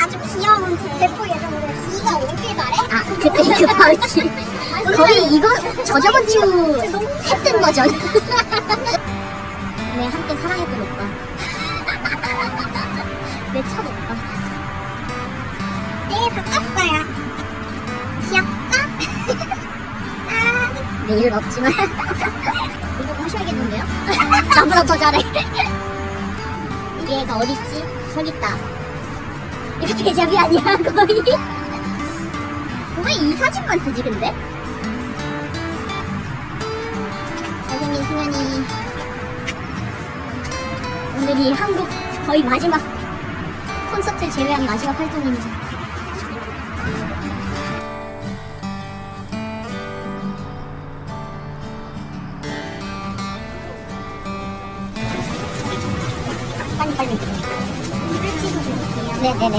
아주 귀여운 제 배포 예정으로 기가 오길 바래? 아, 그때 그 파우치. 거의 이거 저번 주 했던 버전. 내 한때 사랑했던 오빠. 내 첫 오빠. 내일 바꿨어요. 귀엽죠? 아, 내일은 없지만. 이거 하셔야겠는데요? 나보다 더 잘해. 얘가 어딨지? 저기 있다. 이거 데자뷰 아니야, 거의? 왜 이 사진만 쓰지, 근데? 잘생긴 승현이. 오늘이 한국 거의 마지막 콘서트를 제외한 마지막 활동입니다. 빨리. 물을 찍어줄게요. 네네네.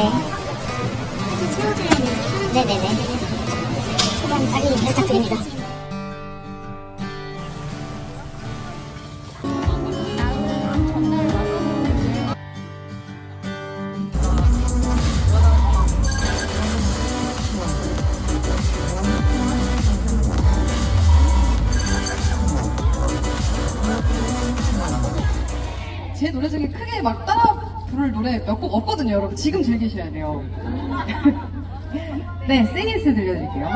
이렇게 채워줘야 돼요. 네네네. 초반 빨리 부탁드립니다. 제 노래 중에 크게 막 따라 부를 노래 몇 곡 없거든요, 여러분. 지금 즐기셔야 돼요. 네, Sing It 들려드릴게요.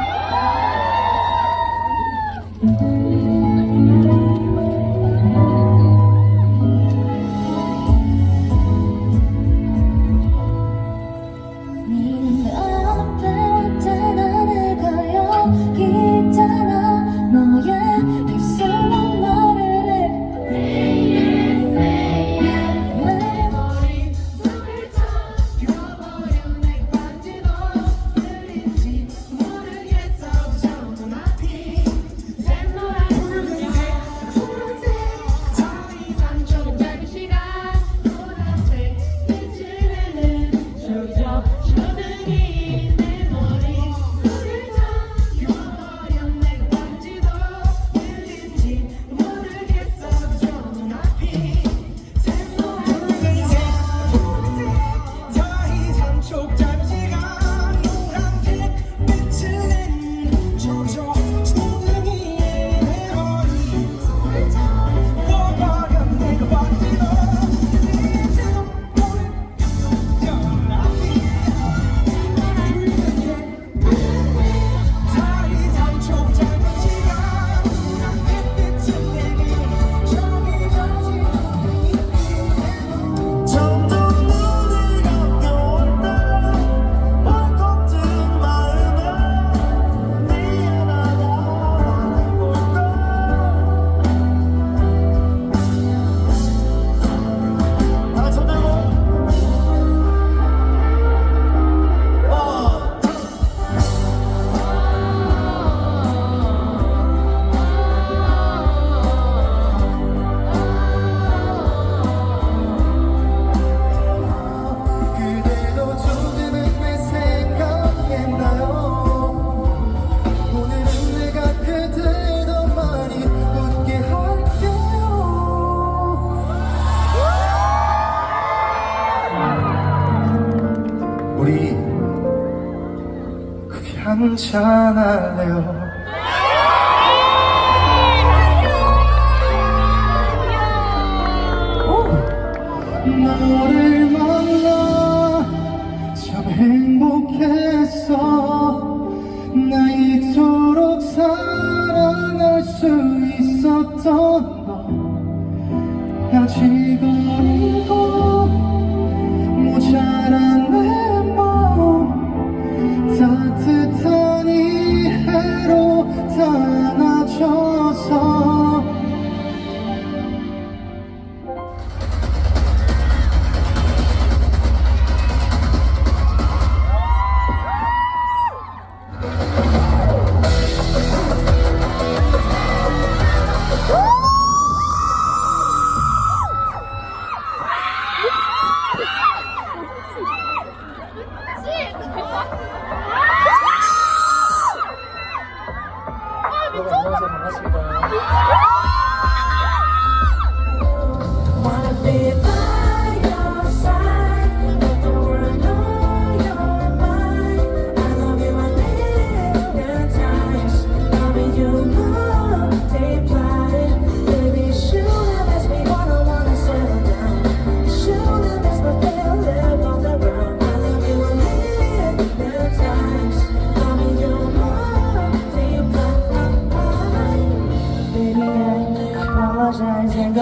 우리 한잔할래요. 너를 만나 참 행복했어. 나 이토록 사랑할 수 있었던 너 아직 어리고 모자란 내 마음 따뜻한 이해로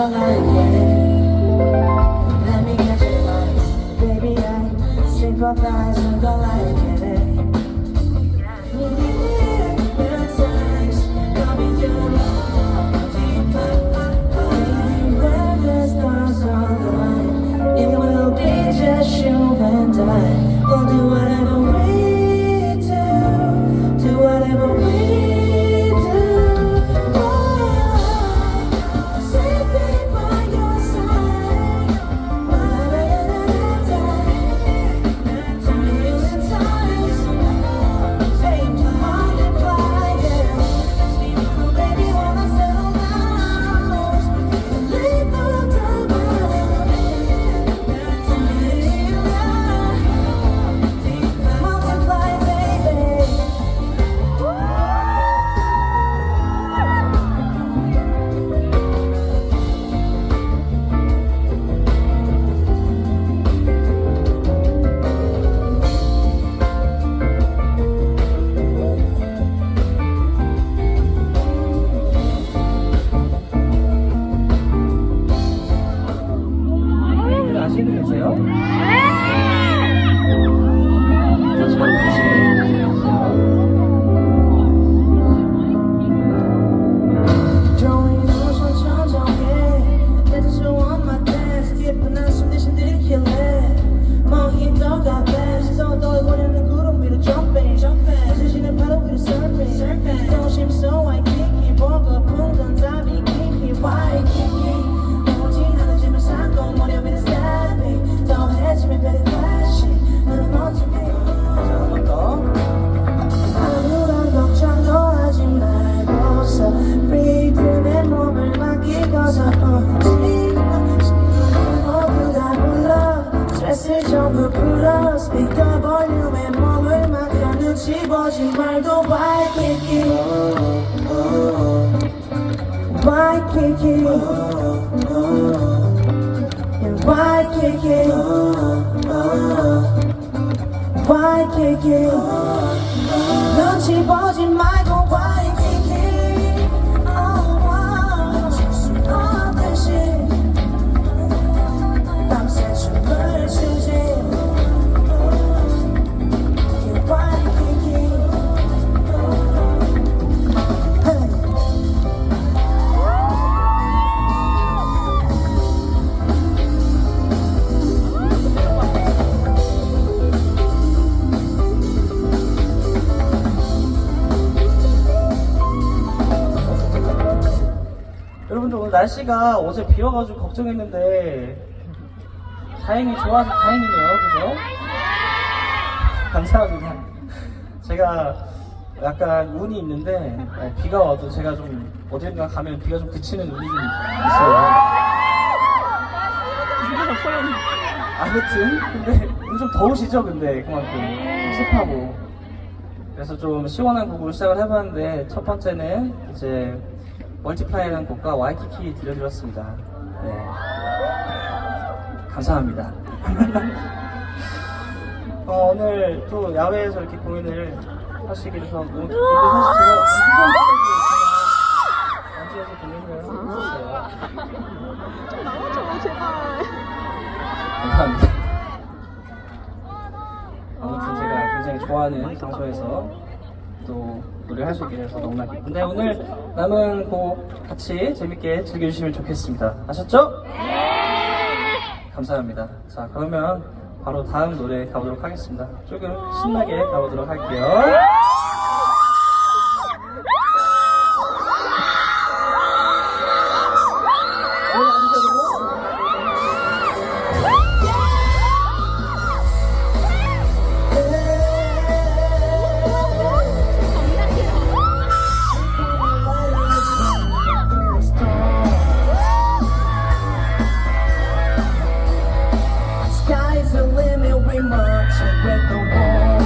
걸 like Let me get you right Baby I sympathize with 걸 like Just you and I will do whatever we do whatever we do. Sleeping by your side, a million times, change your mind and fly, yeah. Baby, when I settle down, leave all the 아시는 계세요? 전부 풀어 스피커 볼륨에 몸을 맡겨 눈치 보지 말고 와이키키 와이키키 와이키키 와이키키 눈치 보지 말고 와이키키 대신 밤새 춤을 추지 여러분들 오늘 날씨가 어제 비 와가지고 걱정했는데 다행히 좋아서 다행이네요. 그죠? 감사합니다. 제가 약간 운이 있는데 비가 와도 제가 좀 어딘가 가면 비가 좀 그치는 운이 좀 있어요. 아무튼 근데 오늘 좀 더우시죠? 근데 그만큼 좀 습하고 그래서 좀 시원한 곡으로 시작을 해봤는데 첫 번째는 이제 멀티플라이라는 곡과 와이키키 들려드렸습니다. 네. 감사합니다. 오늘 또 야외에서 이렇게 공연을 하시게 돼서 너무 기쁘고 사실 제가 완주에서 공연을 했었어요. 좀 나와줘 제발. 감사합니다. 아무튼 제가 굉장히 좋아하는 장소에서 또 노래할 수 있게 돼서 너무나 기쁜데 오늘 남은 곡 같이 재밌게 즐겨주시면 좋겠습니다. 아셨죠? 감사합니다. 자 그러면 바로 다음 노래 가보도록 하겠습니다. 조금 신나게 가보도록 할게요. Sky's the limit, we march with the wall.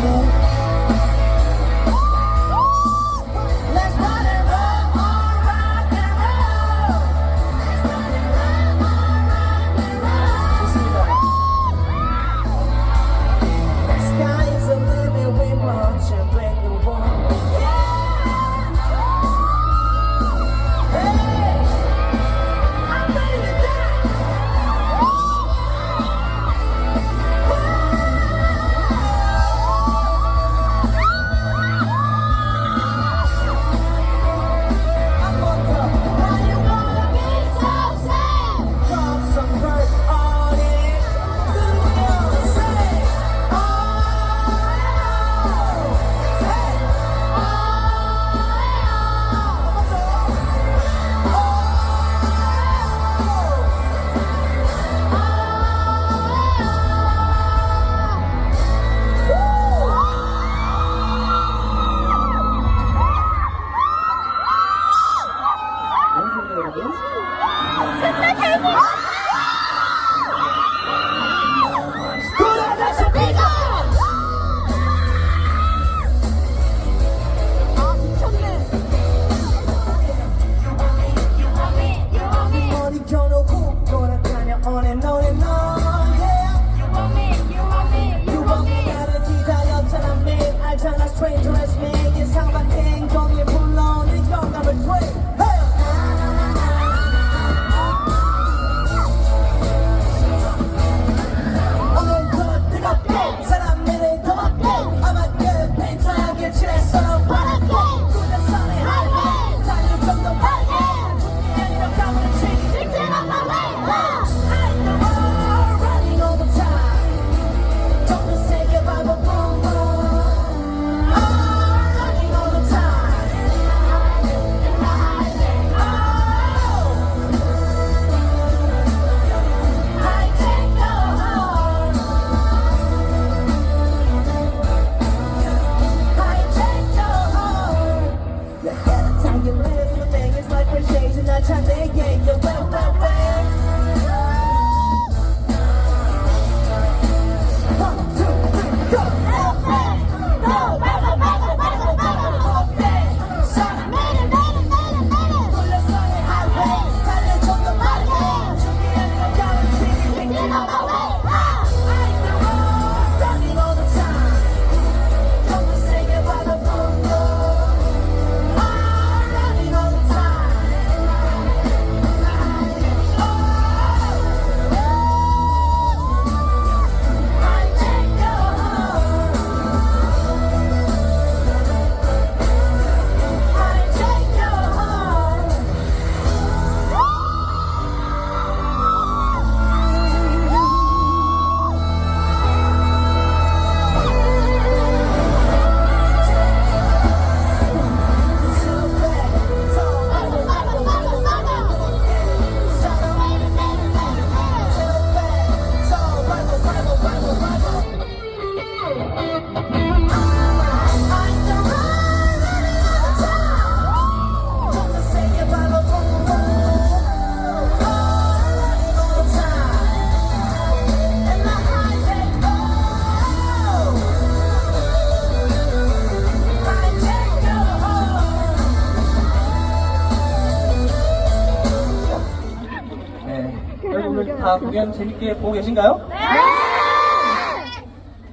오늘 다 공연 재밌게 보고 계신가요?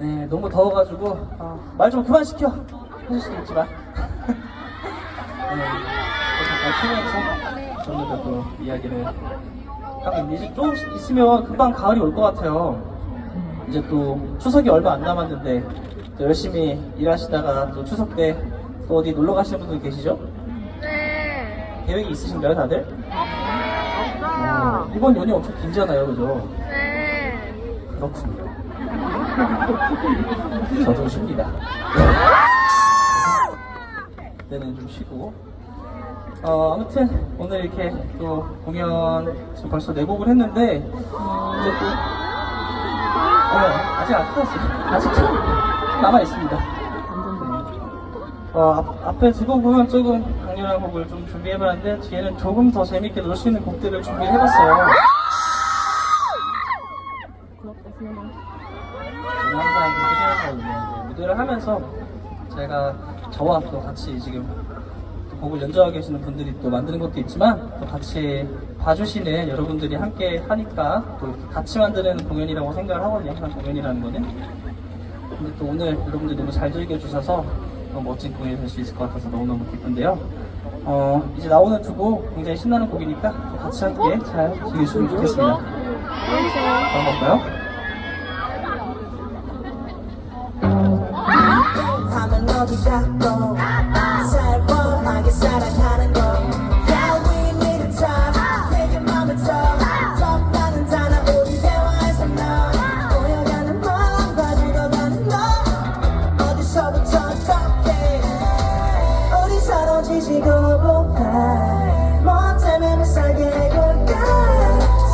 네, 너무 더워가지고 말 좀 그만 시켜 하실 수도 있지만 네, 잠깐 쉬면서 저희도 또 이야기를 하고 있는데 이제 좀 있으면 금방 가을이 올 것 같아요. 이제 또 추석이 얼마 안 남았는데 또 열심히 일하시다가 또 추석 때 또 어디 놀러 가시는 분들 계시죠? 네. 계획이 있으신가요, 다들? 없어요. 이번 연휴 엄청 길잖아요, 그죠? 네. 그렇군요. 저도 쉽니다. 그때는 좀 쉬고. 아무튼 오늘 이렇게 또 공연 지금 벌써 4곡을 했는데 이제 또 아직 안 끝났어요. 아직 좀 남아 있습니다. 앞에 2곡은 조금 강렬한 곡을 좀 준비해봤는데 뒤에는 조금 더 재밌게 놀 수 있는 곡들을 준비해봤어요. 저는 항상 그렇게 생각하거든요. 무대를 하면서 제가 저와 또 같이 지금 또 곡을 연주하고 계시는 분들이 또 만드는 것도 있지만 또 같이 봐주시는 여러분들이 함께 하니까 또 같이 만드는 공연이라고 생각을 하거든요. 항상 공연이라는 거는. 근데 또 오늘 여러분들이 너무 잘 즐겨주셔서 너무 멋진 공연이 될 수 있을 것 같아서 너무너무 기쁜데요. 이제 나오는 2곡 굉장히 신나는 곡이니까 또 같이 함께 잘 즐겨주시면 좋겠습니다. 다음 볼까요? 하면 어디 잡고 살벌하게 살아가는 거 Yeah, we need a time 내게 맘을 더 나는 단어 우리 대화에서 너 보여가는 마음과 죽어가는 너 어디서부터 어떻게 우리 서로 지지고 볶아 뭐 때문에 못 살게 해볼까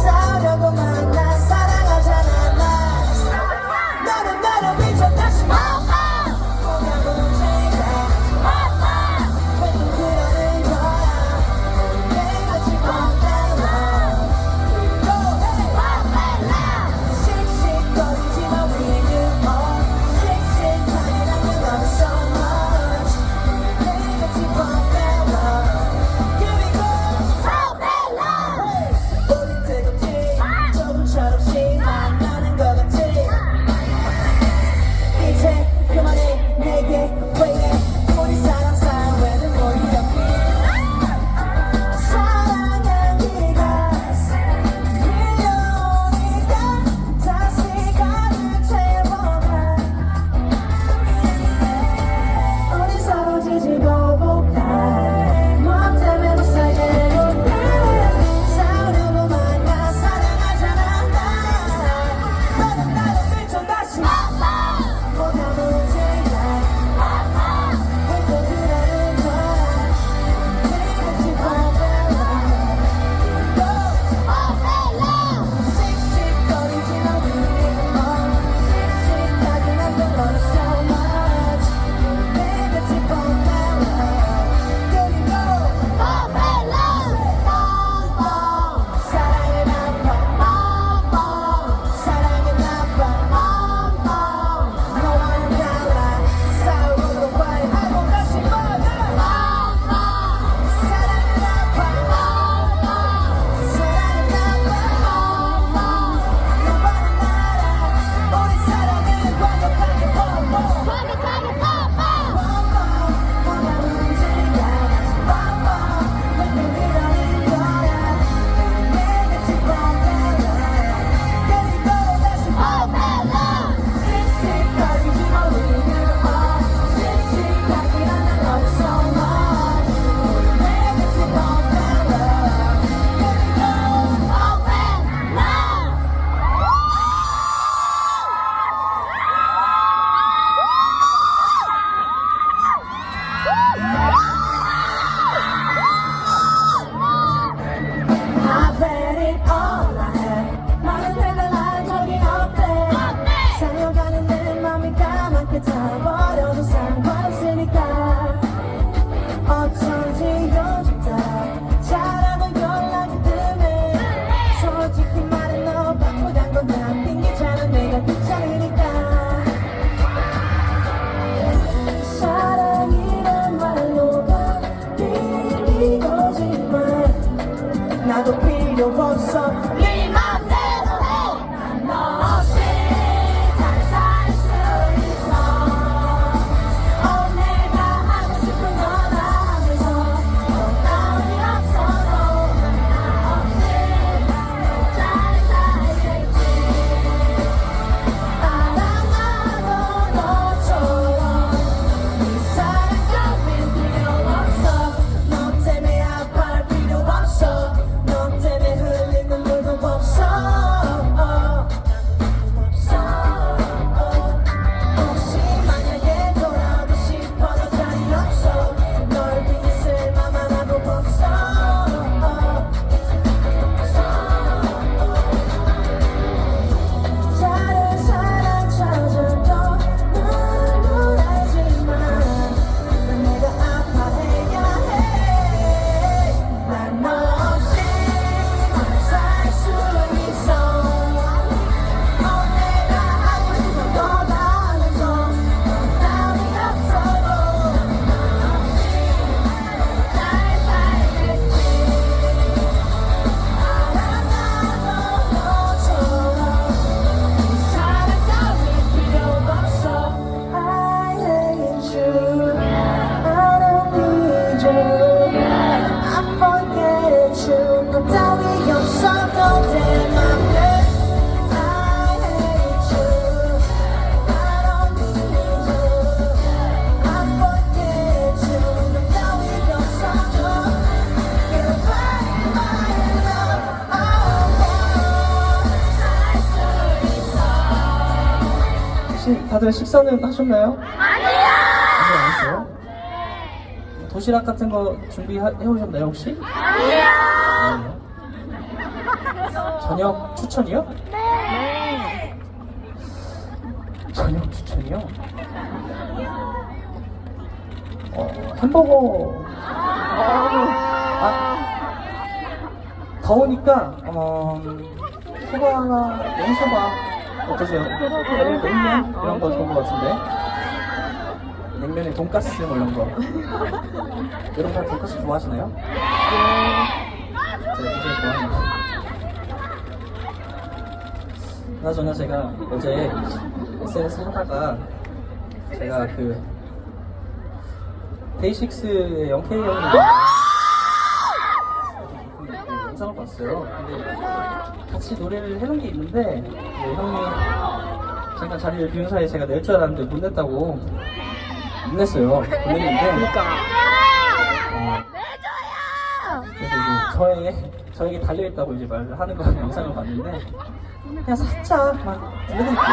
싸우려고 만나 사랑하잖아 나 너는 나를 미쳐 다시 나도 필요 없어 네 맘대로 혹시 다들 식사는 하셨나요? 아니요! 아직 안 했어요? 도시락 같은 거 준비해 오셨나요, 혹시? 아니요. 저녁 추천이요? 네. 저녁 추천이요? 햄버거. 더우니까 소바나 냉소바 어떠세요? 냉면 이런 거 좋은 것 같은데. 냉면에 돈가스 뭐 이런 거. 여러분 다 돈가스 좋아하시나요? 네, 굉장히 좋아합니다. 그나저나 제가 어제 SNS 하다가 제가 그 데이식스의 영케이 형님 영상을 봤어요. 근데 같이 노래를 해놓은 게 있는데 형이 잠깐 자리를 비운 사이에 제가 낼 줄 알았는데 못 냈다고 못 냈어요. 못 냈는데 그래서 이제 저에게 달려있다고 이제 말을 하는 거 영상을 봤는데 그냥 살짝 막 들려드릴게요.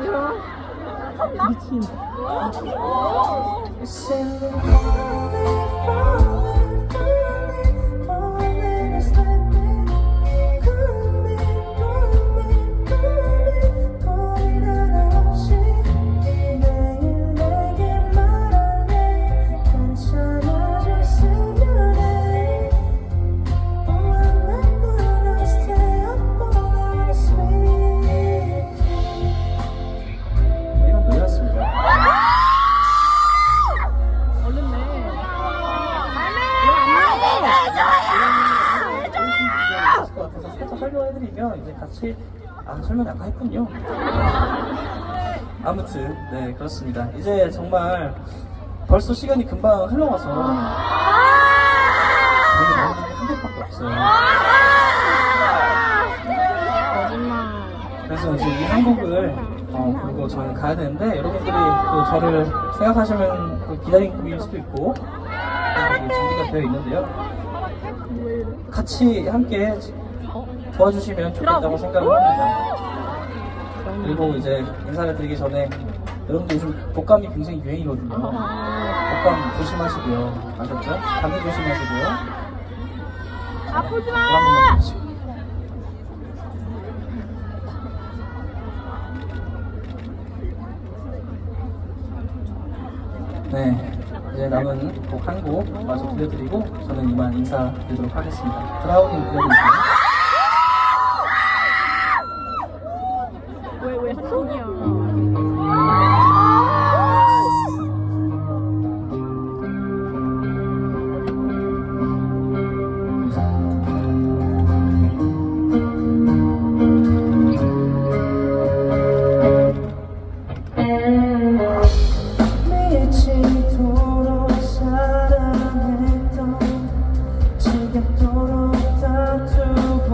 이런 노래였습니다. 있을 것 같아서 살짝 설명해드리면 이제 같이 설명 아까 했군요. 아무튼 네 그렇습니다. 이제 정말 벌써 시간이 금방 흘러와서 저희 나오는 게 한 곡밖에 없어요. 그래서 이제 이 한 곡을 그리고 저는 가야 되는데 여러분들이 또 저를 생각하시면 또 기다리고 수도 있고 준비가 되어 있는데요. 같이 함께 도와주시면 좋겠다고 생각을 합니다. 그리고 이제 인사를 드리기 전에 여러분들 요즘 독감이 굉장히 유행이거든요. 독감 조심하시고요. 아셨죠? 감기 조심하시고요. 아프지 마! 네, 이제 남은 곡 한 곡 마저 들려드리고 저는 이만 인사드리도록 하겠습니다. 드라우닝 들려드릴게요. 왜 한국이야? 미치도록 사랑했던 지겹도록 다투고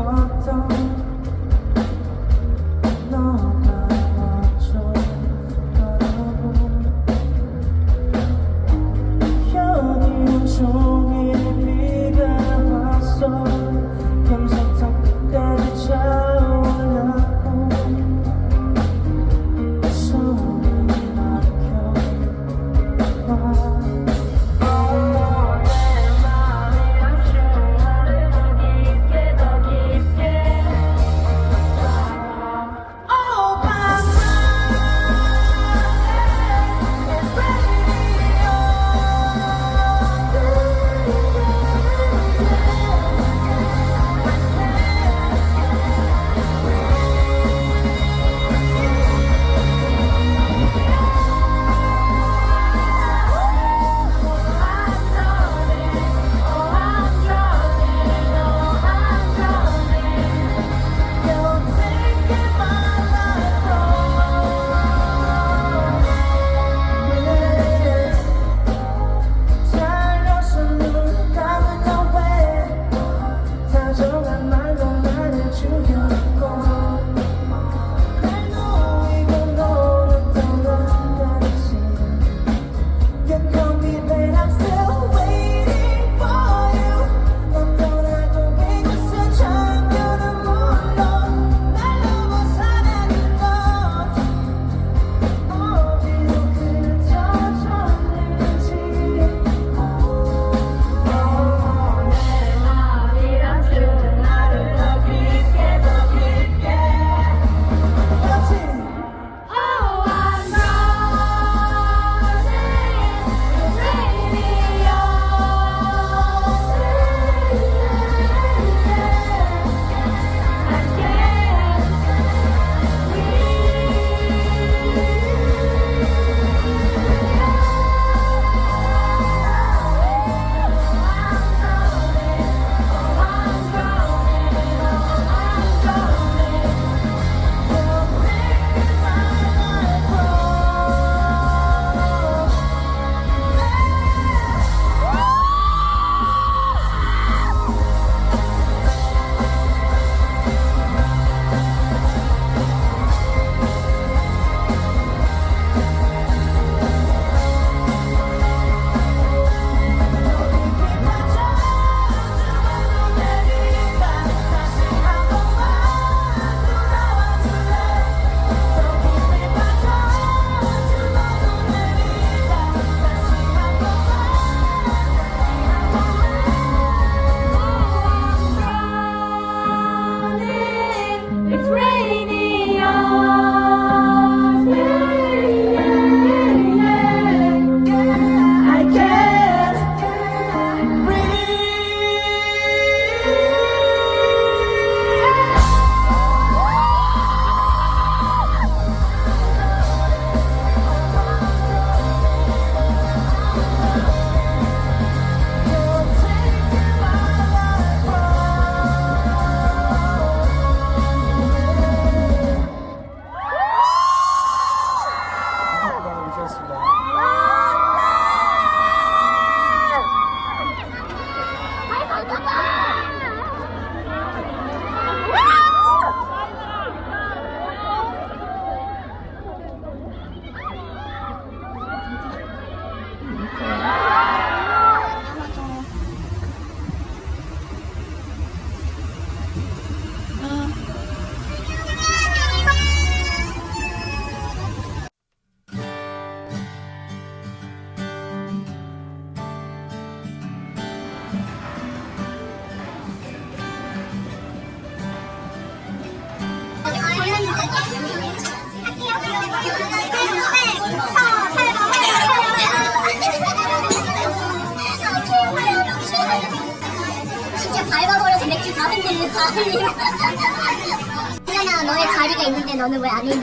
승현아, 너의 자리가 있는데 너는 왜 안 오니?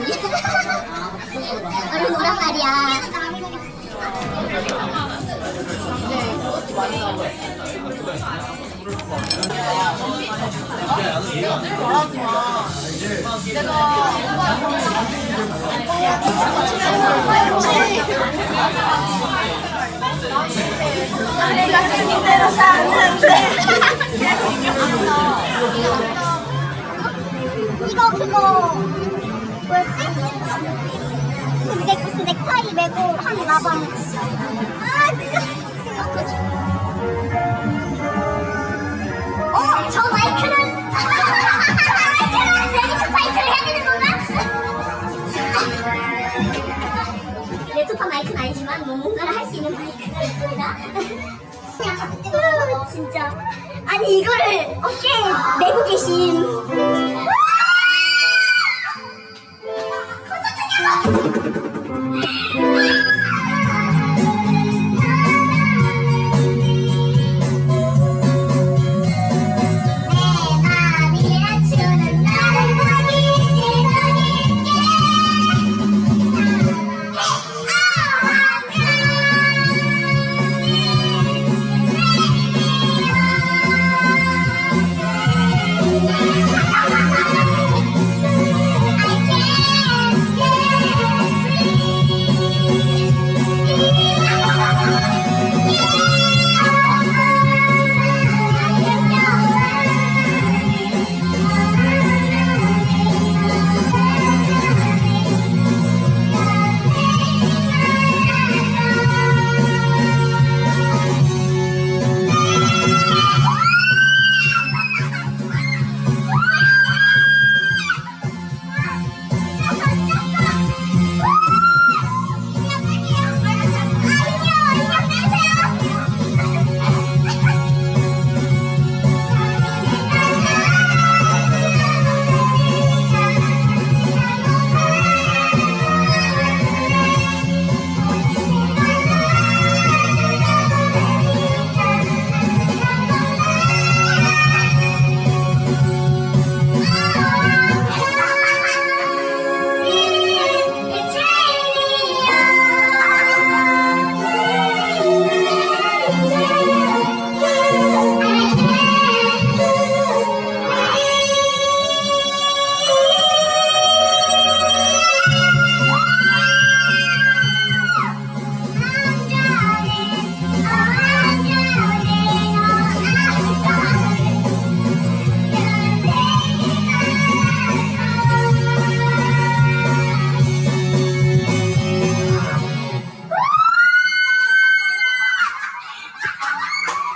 얼른 오란 말이야. 이거 그거 뭐였지? 무슨 넥타이 메고 한 라방. 아 진짜. 저 마이크는 레디투 파이트를 해야 되는 건가? 레디투파 마이크는 아니지만 뭔가를 할 수 있는 마이크입니다. 진짜. 아니 이거를 어깨에 메고 계신